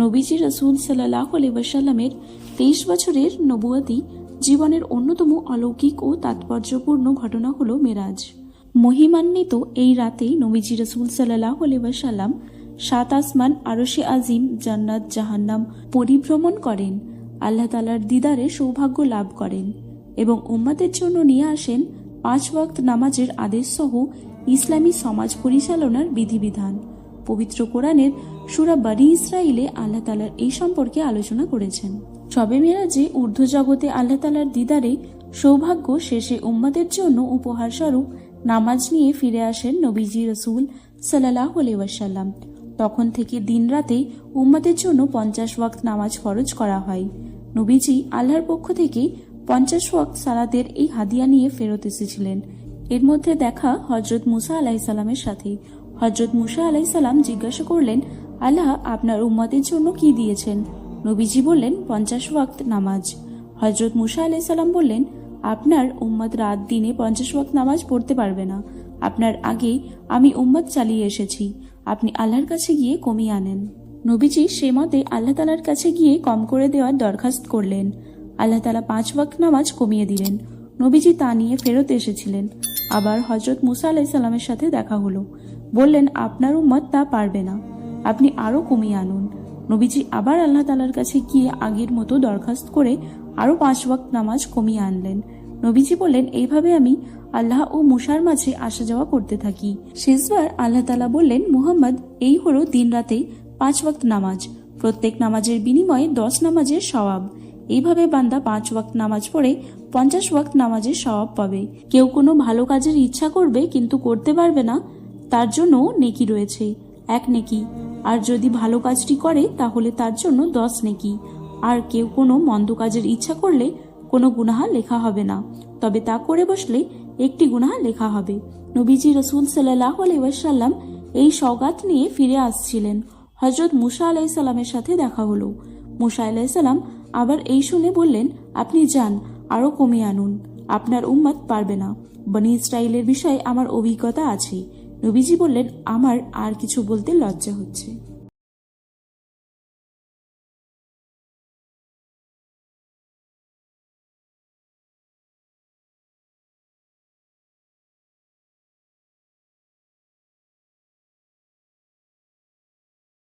নবীজি রাসূল সাল্লাল্লাহু আলাইহি ওয়াসাল্লামের 23 বছরের নবুয়তি জীবনের অন্যতম অলৌকিক ও তাৎপর্যপূর্ণ ঘটনা হলো মেরাজ। মহিমান্বিত এই রাতেই নবীজি রাসূল সাল্লাল্লাহু আলাইহি ওয়াসাল্লাম 7 আসমান, আরশে আজিম, জান্নাত, জাহান্নাম পরিভ্রমণ করেন, আল্লাহ তাআলার দিদারে সৌভাগ্য লাভ করেন এবং উম্মতের জন্য নিয়ে আসেন 5 ওয়াক্ত নামাজের আদেশ সহ ইসলামী সমাজ পরিচালনার বিধিবিধান। পবিত্র কোরআনের সূরা বনী ইসরাইলে আল্লাহ তাআলার এই সম্পর্কে আলোচনা করেছেন। শবে মেরাজে ঊর্ধ্ব জগতে আল্লাহ তাআলার দিদারে সৌভাগ্য শেষে উম্মতের জন্য উপহার স্বরূপ নামাজ নিয়ে ফিরে আসেন নবীজি রাসূল সাল্লাল্লাহু আলাইহি ওয়াসাল্লাম। তখন থেকে দিন রাতে উম্মতের জন্য 50 ওয়াক্ত নামাজ ফরজ করা হয়। নবীজি আল্লাহর পক্ষ থেকে 50 ওয়াক্ত সালাতের এই হাদিয়া নিয়ে ফেরত এসেছিলেন। এর মধ্যে দেখা হযরত মুসা আলাইহিস সালামের সাথে। হযরত মুসা আলাইহিস সালাম জিজ্ঞাসা করলেন, আল্লাহ আপনার উম্মতের জন্য কি দিয়েছেন? নবীজি বললেন, 50 ওয়াক্ত নামাজ। হযরত মুসা আলাইহিস সালাম বললেন, আপনার উম্মত রাত দিনে 50 ওয়াক্ত নামাজ পড়তে পারবে না। আপনার আগে আমি উম্মত চালিয়ে এসেছি, আপনি আল্লাহর কাছে গিয়ে কমিয়ে আনেন। নবীজি সে মতে আল্লাহ তাআলার কাছে গিয়ে কম করে দেওয়ার দরখাস্ত করলেন। আল্লাহ তাআলা 5 ওয়াক্ত নামাজ কমিয়ে দিলেন। নবীজি তা নিয়ে ফেরত এসেছিলেন। আবার হযরত মুসা আলাইহিস সালামের সাথে দেখা হলো। বললেন, আপনার উম্মত তা পারবে না, আপনি আরো কমিয়ে আনুন। নবীজি আবার আল্লাহ তাআলার কাছে গিয়ে আগের মতো দরখাস্ত করে আরো 5 ওয়াক্ত নামাজ কমিয়ে আনলেন। নবীজি বললেন, এইভাবে আমি আল্লাহ ও মুসার মাঝে আসা যাওয়া করতে থাকি। শেষবার আল্লাহ তাআলা বললেন, মুহাম্মদ, এই হলো দিন রাতে 5 ওয়াক্ত নামাজ, প্রত্যেক নামাজের বিনিময়ে 10 নামাজের সওয়াব। এইভাবে বান্দা 5 ওয়াক্ত নামাজ পড়ে 50 ওয়াক্ত নামাজের সওয়াব পাবে। কেউ কোনো ভালো কাজের ইচ্ছা করবে কিন্তু করতে পারবে না, তার জন্য নেকি রয়েছে, 1 নেকি। আর যদি ভালো কাজটি করে তাহলে তার জন্য 10 নেকি। আর কেউ কোনো মন্দ কাজের ইচ্ছা করলে কোনো গুনাহ লেখা হবে না, তবে তা করে বসলে 1টি গুনাহ লেখা হবে। নবীজি রাসূল সাল্লাল্লাহু আলাইহি ওয়াসাল্লাম এই সওগাত নিয়ে ফিরে আসছিলেন। হযরত মুসা আলাইহিস সালামের সাথে দেখা হলো। মুসা আলাইহিস সালাম আবার এই শুনে বললেন, আপনি যান, আরো কমিয়ে আনুন, আপনার উম্মত পারবে না। বনী ইসরাইলের বিষয়ে আমার অভিজ্ঞতা আছে। নবীজি বললেন, আমার আর কিছু বলতে লজ্জা হচ্ছে।